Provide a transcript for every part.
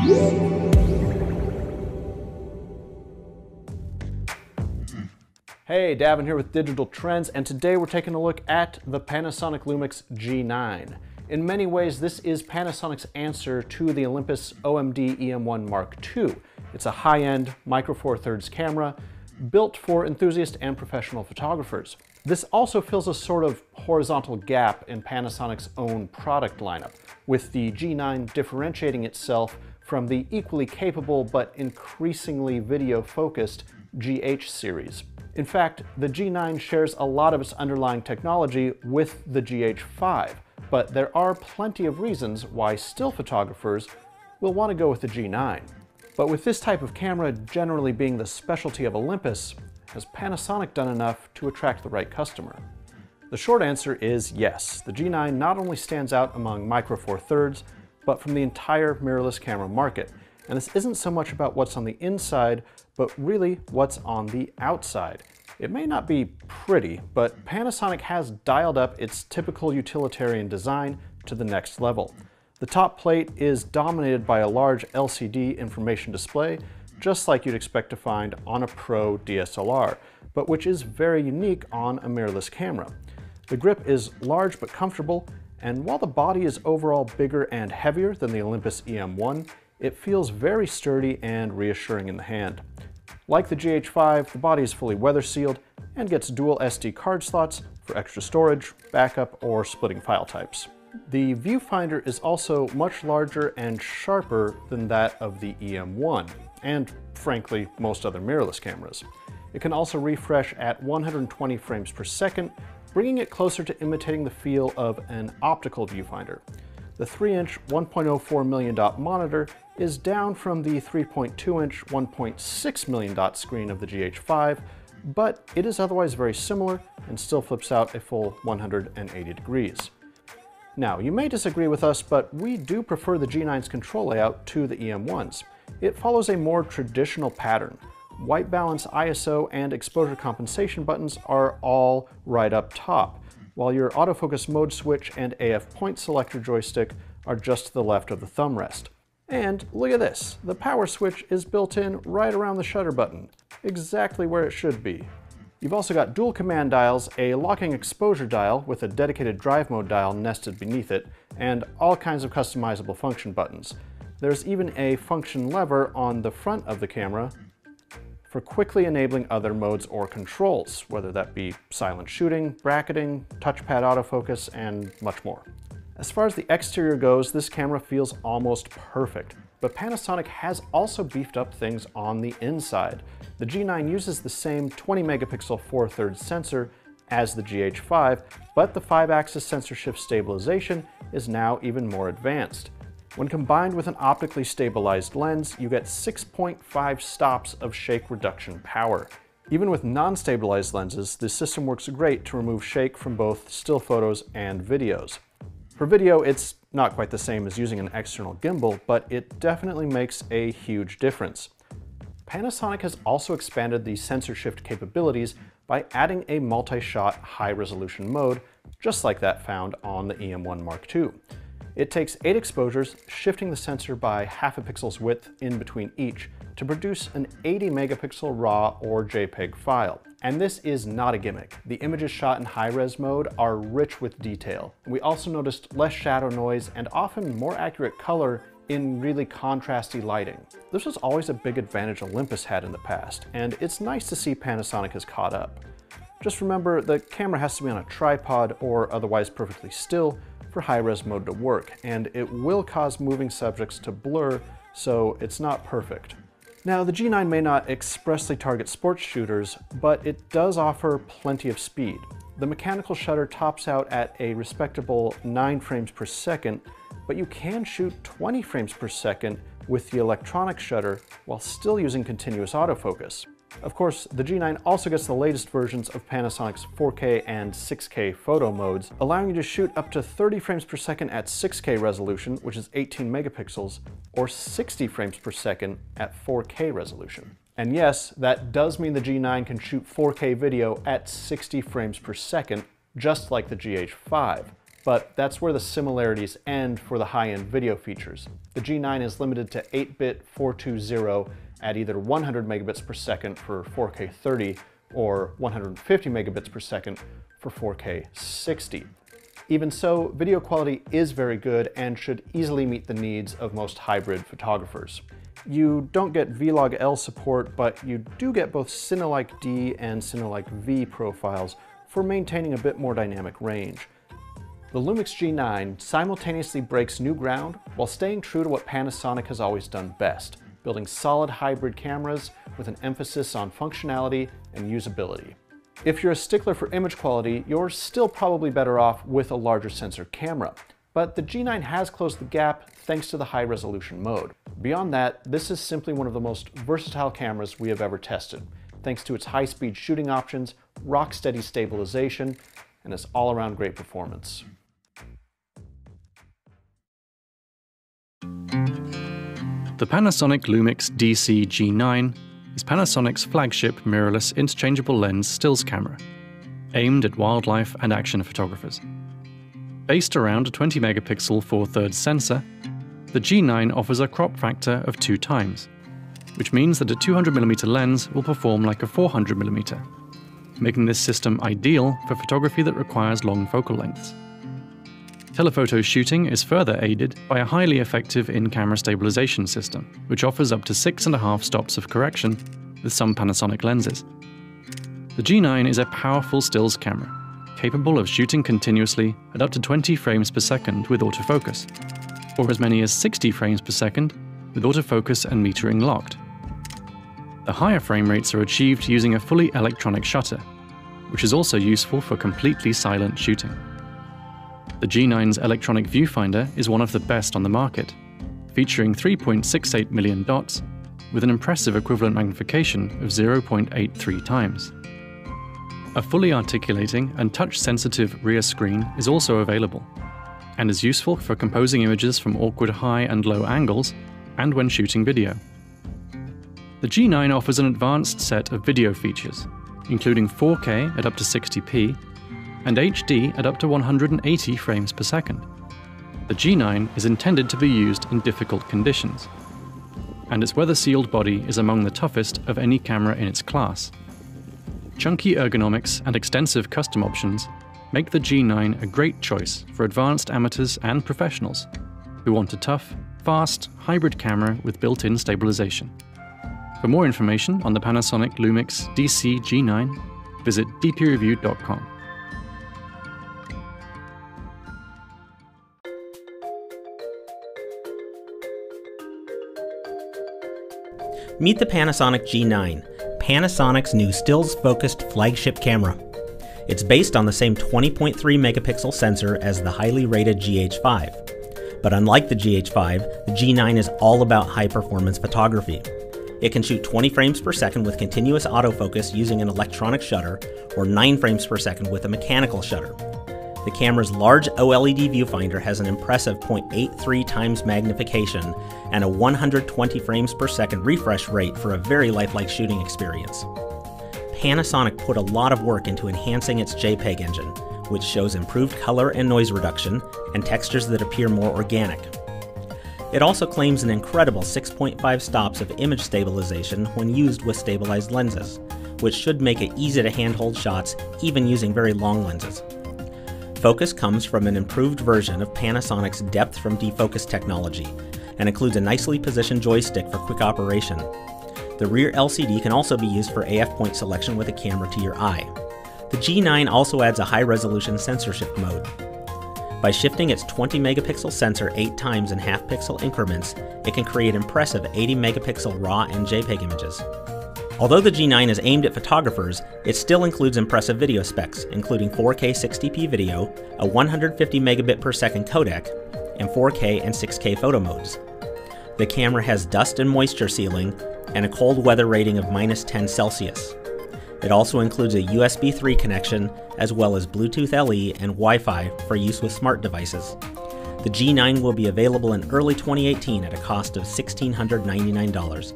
Hey, Davin here with Digital Trends, and today we're taking a look at the Panasonic Lumix G9. In many ways, this is Panasonic's answer to the Olympus OMD EM1 Mark II. It's a high-end Micro Four Thirds camera built for enthusiast and professional photographers. This also fills a sort of horizontal gap in Panasonic's own product lineup, with the G9 differentiating itself from the equally capable but increasingly video-focused GH series. In fact, the G9 shares a lot of its underlying technology with the GH5, but there are plenty of reasons why still photographers will want to go with the G9. But with this type of camera generally being the specialty of Olympus, has Panasonic done enough to attract the right customer? The short answer is yes. The G9 not only stands out among Micro Four Thirds, but from the entire mirrorless camera market. And this isn't so much about what's on the inside, but really what's on the outside. It may not be pretty, but Panasonic has dialed up its typical utilitarian design to the next level. The top plate is dominated by a large LCD information display, just like you'd expect to find on a Pro DSLR, but which is very unique on a mirrorless camera. The grip is large but comfortable, and while the body is overall bigger and heavier than the Olympus EM1, it feels very sturdy and reassuring in the hand. Like the GH5, the body is fully weather sealed and gets dual SD card slots for extra storage, backup, or splitting file types. The viewfinder is also much larger and sharper than that of the EM1, and frankly, most other mirrorless cameras. It can also refresh at 120 frames per second, bringing it closer to imitating the feel of an optical viewfinder. The 3-inch 1.04 million dot monitor is down from the 3.2-inch 1.6 million dot screen of the GH5, but it is otherwise very similar and still flips out a full 180 degrees. Now, you may disagree with us, but we do prefer the G9's control layout to the EM1's. It follows a more traditional pattern. White balance, ISO, and exposure compensation buttons are all right up top, while your autofocus mode switch and AF point selector joystick are just to the left of the thumb rest. And look at this, the power switch is built in right around the shutter button, exactly where it should be. You've also got dual command dials, a locking exposure dial with a dedicated drive mode dial nested beneath it, and all kinds of customizable function buttons. There's even a function lever on the front of the camera for quickly enabling other modes or controls, whether that be silent shooting, bracketing, touchpad autofocus, and much more. As far as the exterior goes, this camera feels almost perfect, but Panasonic has also beefed up things on the inside. The G9 uses the same 20 megapixel 4/3 sensor as the GH5, but the 5-axis sensor shift stabilization is now even more advanced. When combined with an optically stabilized lens, you get 6.5 stops of shake reduction power. Even with non-stabilized lenses, this system works great to remove shake from both still photos and videos. For video, it's not quite the same as using an external gimbal, but it definitely makes a huge difference. Panasonic has also expanded the sensor shift capabilities by adding a multi-shot high-resolution mode, just like that found on the EM1 Mark II. It takes 8 exposures, shifting the sensor by half a pixel's width in between each to produce an 80 megapixel RAW or JPEG file. And this is not a gimmick. The images shot in high-res mode are rich with detail. We also noticed less shadow noise and often more accurate color in really contrasty lighting. This was always a big advantage Olympus had in the past, and it's nice to see Panasonic has caught up. Just remember, the camera has to be on a tripod or otherwise perfectly still for high-res mode to work, and it will cause moving subjects to blur, so it's not perfect. Now, the G9 may not expressly target sports shooters, but it does offer plenty of speed. The mechanical shutter tops out at a respectable 9 frames per second, but you can shoot 20 frames per second with the electronic shutter while still using continuous autofocus. Of course, the G9 also gets the latest versions of Panasonic's 4K and 6K photo modes, allowing you to shoot up to 30 frames per second at 6K resolution, which is 18 megapixels, or 60 frames per second at 4K resolution. And yes, that does mean the G9 can shoot 4K video at 60 frames per second, just like the GH5. but that's where the similarities end for the high-end video features. The G9 is limited to 8-bit 420 at either 100 megabits per second for 4K 30 or 150 megabits per second for 4K 60. Even so, video quality is very good and should easily meet the needs of most hybrid photographers. You don't get V-Log-L support, but you do get both Cinelike D and Cinelike V profiles for maintaining a bit more dynamic range. The Lumix G9 simultaneously breaks new ground while staying true to what Panasonic has always done best, building solid hybrid cameras with an emphasis on functionality and usability. If you're a stickler for image quality, you're still probably better off with a larger sensor camera. But the G9 has closed the gap thanks to the high resolution mode. Beyond that, this is simply one of the most versatile cameras we have ever tested, thanks to its high-speed shooting options, rock-steady stabilization, and its all-around great performance. The Panasonic Lumix DC G9 is Panasonic's flagship mirrorless interchangeable lens stills camera, aimed at wildlife and action photographers. Based around a 20 megapixel 4/3 sensor, the G9 offers a crop factor of 2 times, which means that a 200mm lens will perform like a 400mm, making this system ideal for photography that requires long focal lengths. Telephoto shooting is further aided by a highly effective in-camera stabilization system, which offers up to 6.5 stops of correction with some Panasonic lenses. The G9 is a powerful stills camera, capable of shooting continuously at up to 20 frames per second with autofocus, or as many as 60 frames per second with autofocus and metering locked. The higher frame rates are achieved using a fully electronic shutter, which is also useful for completely silent shooting. The G9's electronic viewfinder is one of the best on the market, featuring 3.68 million dots with an impressive equivalent magnification of 0.83 times. A fully articulating and touch-sensitive rear screen is also available, and is useful for composing images from awkward high and low angles and when shooting video. The G9 offers an advanced set of video features, including 4K at up to 60p, and HD at up to 180 frames per second. The G9 is intended to be used in difficult conditions, and its weather-sealed body is among the toughest of any camera in its class. Chunky ergonomics and extensive custom options make the G9 a great choice for advanced amateurs and professionals who want a tough, fast, hybrid camera with built-in stabilization. For more information on the Panasonic Lumix DC G9, visit dpreview.com. Meet the Panasonic G9, Panasonic's new stills-focused flagship camera. It's based on the same 20.3 megapixel sensor as the highly rated GH5. But unlike the GH5, the G9 is all about high-performance photography. It can shoot 20 frames per second with continuous autofocus using an electronic shutter, or 9 frames per second with a mechanical shutter. The camera's large OLED viewfinder has an impressive 0.83 times magnification and a 120 frames per second refresh rate for a very lifelike shooting experience. Panasonic put a lot of work into enhancing its JPEG engine, which shows improved color and noise reduction and textures that appear more organic. It also claims an incredible 6.5 stops of image stabilization when used with stabilized lenses, which should make it easy to handhold shots even using very long lenses. Focus comes from an improved version of Panasonic's depth from defocus technology and includes a nicely positioned joystick for quick operation. The rear LCD can also be used for AF point selection with a camera to your eye. The G9 also adds a high-resolution sensor shift mode. By shifting its 20 megapixel sensor 8 times in half-pixel increments, it can create impressive 80 megapixel RAW and JPEG images. Although the G9 is aimed at photographers, it still includes impressive video specs, including 4K 60p video, a 150 megabit per second codec, and 4K and 6K photo modes. The camera has dust and moisture sealing and a cold weather rating of -10 Celsius. It also includes a USB 3 connection, as well as Bluetooth LE and Wi-Fi for use with smart devices. The G9 will be available in early 2018 at a cost of $1,699.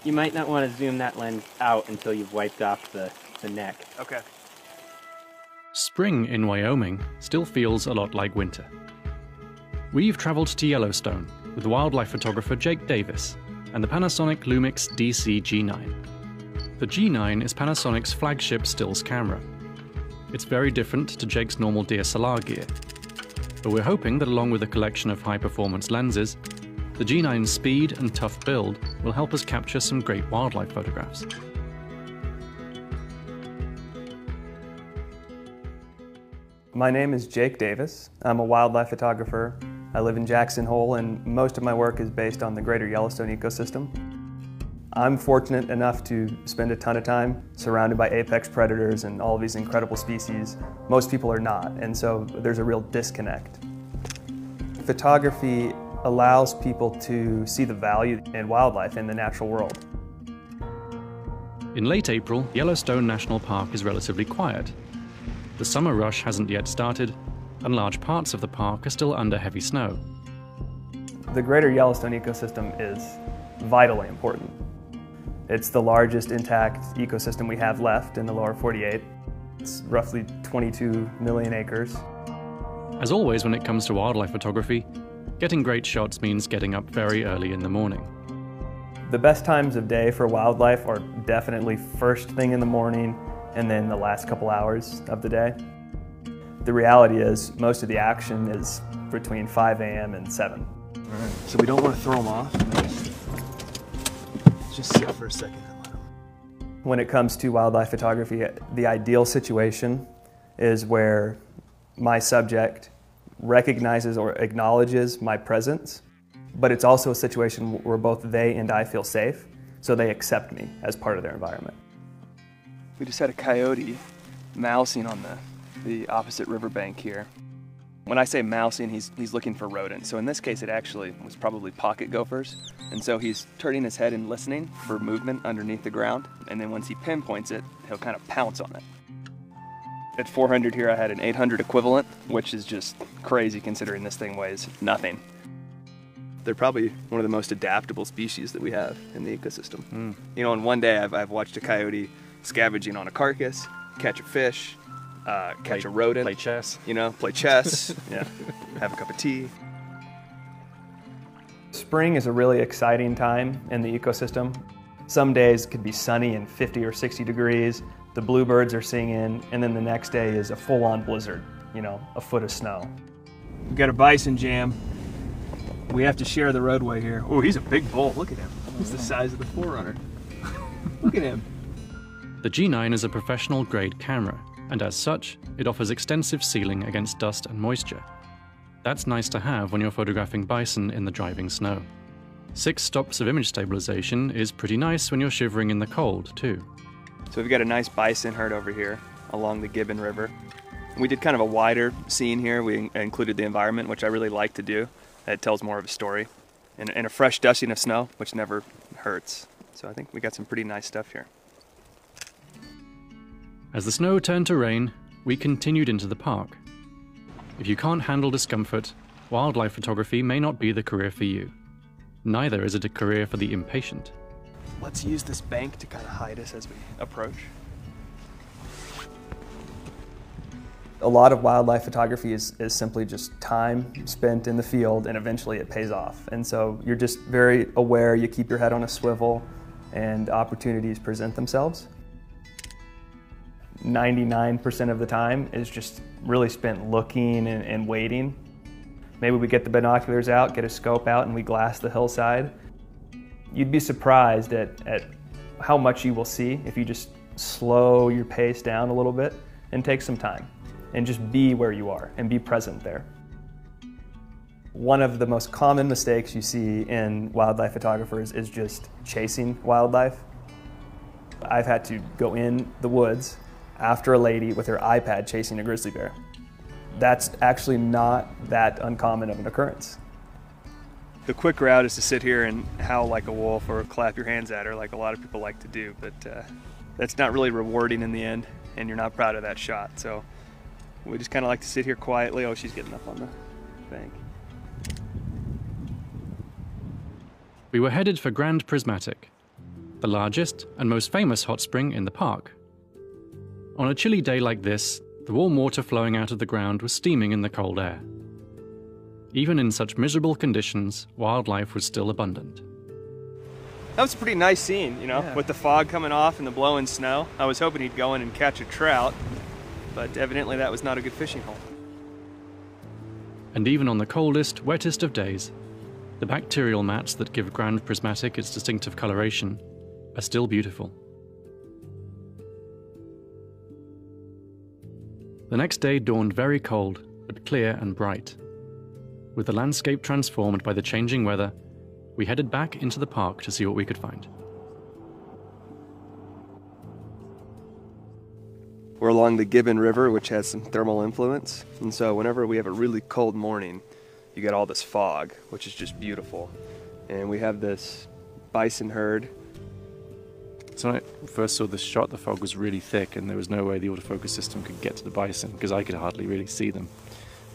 You might not want to zoom that lens out until you've wiped off the neck. Okay. Spring in Wyoming still feels a lot like winter. We've traveled to Yellowstone with wildlife photographer Jake Davis and the Panasonic Lumix DC G9. The G9 is Panasonic's flagship stills camera. It's very different to Jake's normal DSLR gear, but we're hoping that along with a collection of high-performance lenses, the G9's speed and tough build will help us capture some great wildlife photographs. My name is Jake Davis. I'm a wildlife photographer. I live in Jackson Hole, and most of my work is based on the greater Yellowstone ecosystem. I'm fortunate enough to spend a ton of time surrounded by apex predators and all of these incredible species. Most people are not, and so there's a real disconnect. Photography allows people to see the value in wildlife in the natural world. In late April, Yellowstone National Park is relatively quiet. The summer rush hasn't yet started, and large parts of the park are still under heavy snow. The greater Yellowstone ecosystem is vitally important. It's the largest intact ecosystem we have left in the lower 48. It's roughly 22 million acres. As always when it comes to wildlife photography, getting great shots means getting up very early in the morning. The best times of day for wildlife are definitely first thing in the morning and then the last couple hours of the day. The reality is most of the action is between 5 a.m. and 7. All right, so we don't want to throw them off. Just sit for a second and let them. When it comes to wildlife photography, the ideal situation is where my subject recognizes or acknowledges my presence, but it's also a situation where both they and I feel safe, so they accept me as part of their environment. We just had a coyote mousing on the opposite riverbank here. When I say mousing, he's looking for rodents. So in this case, it actually was probably pocket gophers. And so he's turning his head and listening for movement underneath the ground. And then once he pinpoints it, he'll kind of pounce on it. At 400 here, I had an 800 equivalent, which is just crazy considering this thing weighs nothing. They're probably one of the most adaptable species that we have in the ecosystem. You know, in one day, I've watched a coyote scavenging on a carcass, catch a fish, catch a rodent. Play chess. You know, play chess, yeah, have a cup of tea. Spring is a really exciting time in the ecosystem. Some days could be sunny and 50 or 60 degrees, the bluebirds are singing, and then the next day is a full-on blizzard, you know, a foot of snow. We've got a bison jam. We have to share the roadway here. Oh, he's a big bull, look at him. He's the size of the Forerunner. Look at him. The G9 is a professional-grade camera, and as such, it offers extensive sealing against dust and moisture. That's nice to have when you're photographing bison in the driving snow. 6 stops of image stabilization is pretty nice when you're shivering in the cold, too. So we've got a nice bison herd over here along the Gibbon River. We did kind of a wider scene here. We included the environment, which I really like to do. It tells more of a story. And a fresh dusting of snow, which never hurts. So I think we got some pretty nice stuff here. As the snow turned to rain, we continued into the park. If you can't handle discomfort, wildlife photography may not be the career for you. Neither is it a career for the impatient. Let's use this bank to kind of hide us as we approach. A lot of wildlife photography is simply just time spent in the field, and eventually it pays off. And so you're just very aware, you keep your head on a swivel, and opportunities present themselves. 99% of the time is just really spent looking and waiting. Maybe we get the binoculars out, get a scope out, and we glass the hillside. You'd be surprised at how much you will see if you just slow your pace down a little bit and take some time and just be where you are and be present there. One of the most common mistakes you see in wildlife photographers is just chasing wildlife. I've had to go in the woods after a lady with her iPad chasing a grizzly bear. That's actually not that uncommon of an occurrence. The quick route is to sit here and howl like a wolf or clap your hands at her like a lot of people like to do, but that's not really rewarding in the end, and you're not proud of that shot. So we just kind of like to sit here quietly. Oh, she's getting up on the bank. We were headed for Grand Prismatic. the largest and most famous hot spring in the park. On a chilly day like this, the warm water flowing out of the ground was steaming in the cold air. Even in such miserable conditions, wildlife was still abundant. That was a pretty nice scene, you know, Yeah. with the fog coming off and the blowing snow. I was hoping he'd go in and catch a trout, but evidently that was not a good fishing hole. And even on the coldest, wettest of days, the bacterial mats that give Grand Prismatic its distinctive coloration are still beautiful. The next day dawned very cold, but clear and bright. With the landscape transformed by the changing weather, we headed back into the park to see what we could find. We're along the Gibbon River, which has some thermal influence, and so whenever we have a really cold morning, you get all this fog, which is just beautiful. And we have this bison herd. So when I first saw this shot, the fog was really thick and there was no way the autofocus system could get to the bison because I could hardly really see them.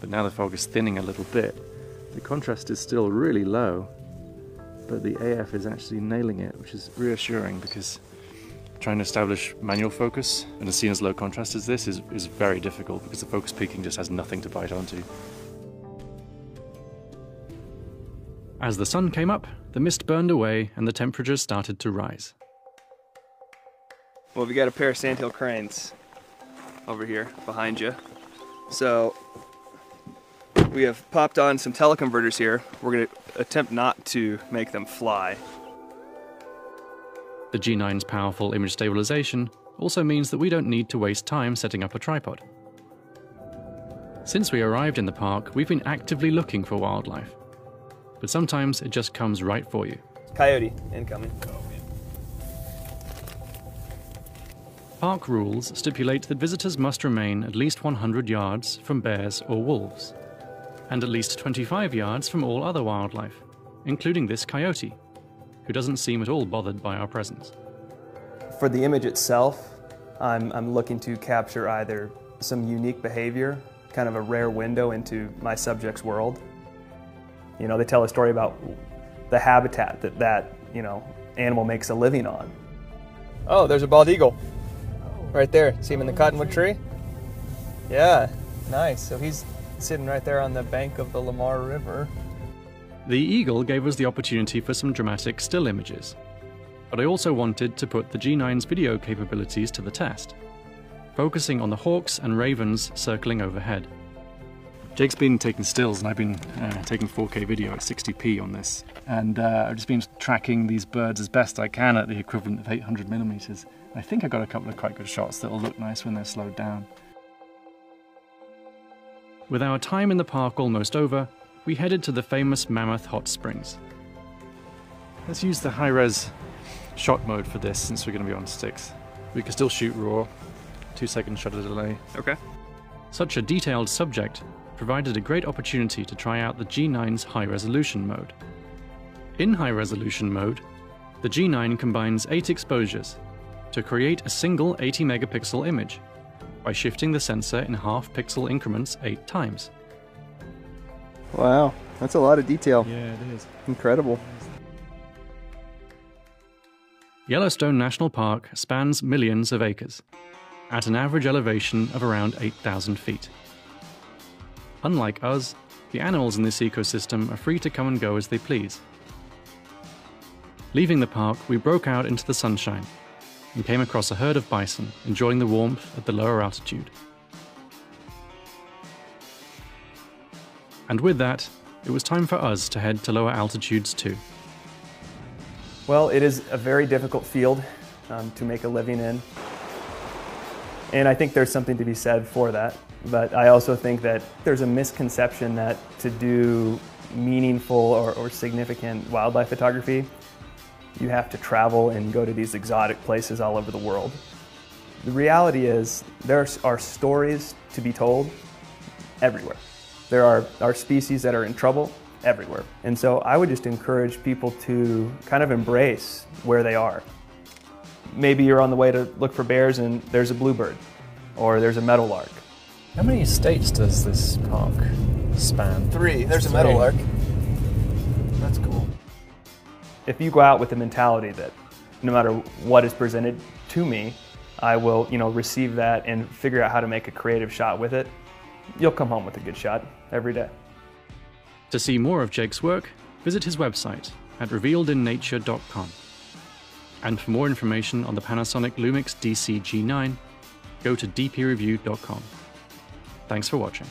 But now the fog is thinning a little bit. The contrast is still really low, but the AF is actually nailing it, which is reassuring because trying to establish manual focus in a scene as low contrast as this is very difficult because the focus peaking just has nothing to bite onto. As the sun came up, the mist burned away and the temperatures started to rise. Well, we got a pair of sandhill cranes over here behind you. So we have popped on some teleconverters here. We're going to attempt not to make them fly. The G9's powerful image stabilization also means that we don't need to waste time setting up a tripod. Since we arrived in the park, we've been actively looking for wildlife. But sometimes it just comes right for you. Coyote incoming. Park rules stipulate that visitors must remain at least 100 yards from bears or wolves, and at least 25 yards from all other wildlife, including this coyote, who doesn't seem at all bothered by our presence. For the image itself, I'm looking to capture either some unique behavior, kind of a rare window into my subject's world. You know, they tell a story about the habitat that you know, animal makes a living on. Oh, there's a bald eagle. Right there. See him in the cottonwood tree? Yeah, nice. So he's sitting right there on the bank of the Lamar River. The eagle gave us the opportunity for some dramatic still images, but I also wanted to put the G9's video capabilities to the test, focusing on the hawks and ravens circling overhead. Jake's been taking stills and I've been taking 4K video at 60p on this, and I've just been tracking these birds as best I can at the equivalent of 800mm. I think I got a couple of quite good shots that'll look nice when they're slowed down. With our time in the park almost over, we headed to the famous Mammoth Hot Springs. Let's use the high-res shot mode for this since we're going to be on sticks. We can still shoot raw, 2-second shutter delay. Okay. Such a detailed subject provided a great opportunity to try out the G9's high-resolution mode. In high-resolution mode, the G9 combines 8 exposures to create a single 80-megapixel image by shifting the sensor in half-pixel increments 8 times. Wow, that's a lot of detail. Yeah, it is. Incredible. Yellowstone National Park spans millions of acres, at an average elevation of around 8,000 feet. Unlike us, the animals in this ecosystem are free to come and go as they please. Leaving the park, we broke out into the sunshine and came across a herd of bison enjoying the warmth at the lower altitude. And with that, it was time for us to head to lower altitudes too. Well, it is a very difficult field to make a living in. And I think there's something to be said for that. But I also think that there's a misconception that to do meaningful or significant wildlife photography, you have to travel and go to these exotic places all over the world. The reality is there are stories to be told everywhere. There are species that are in trouble everywhere. And so I would just encourage people to kind of embrace where they are. Maybe you're on the way to look for bears and there's a bluebird or there's a meadowlark. How many states does this park span? 3. There's a meadowlark. That's cool. If you go out with the mentality that No matter what is presented to me, I will, receive that and figure out how to make a creative shot with it. You'll come home with a good shot every day. To see more of Jake's work, visit his website at revealedinnature.com. And for more information on the Panasonic Lumix DC G9, go to dpreview.com. Thanks for watching.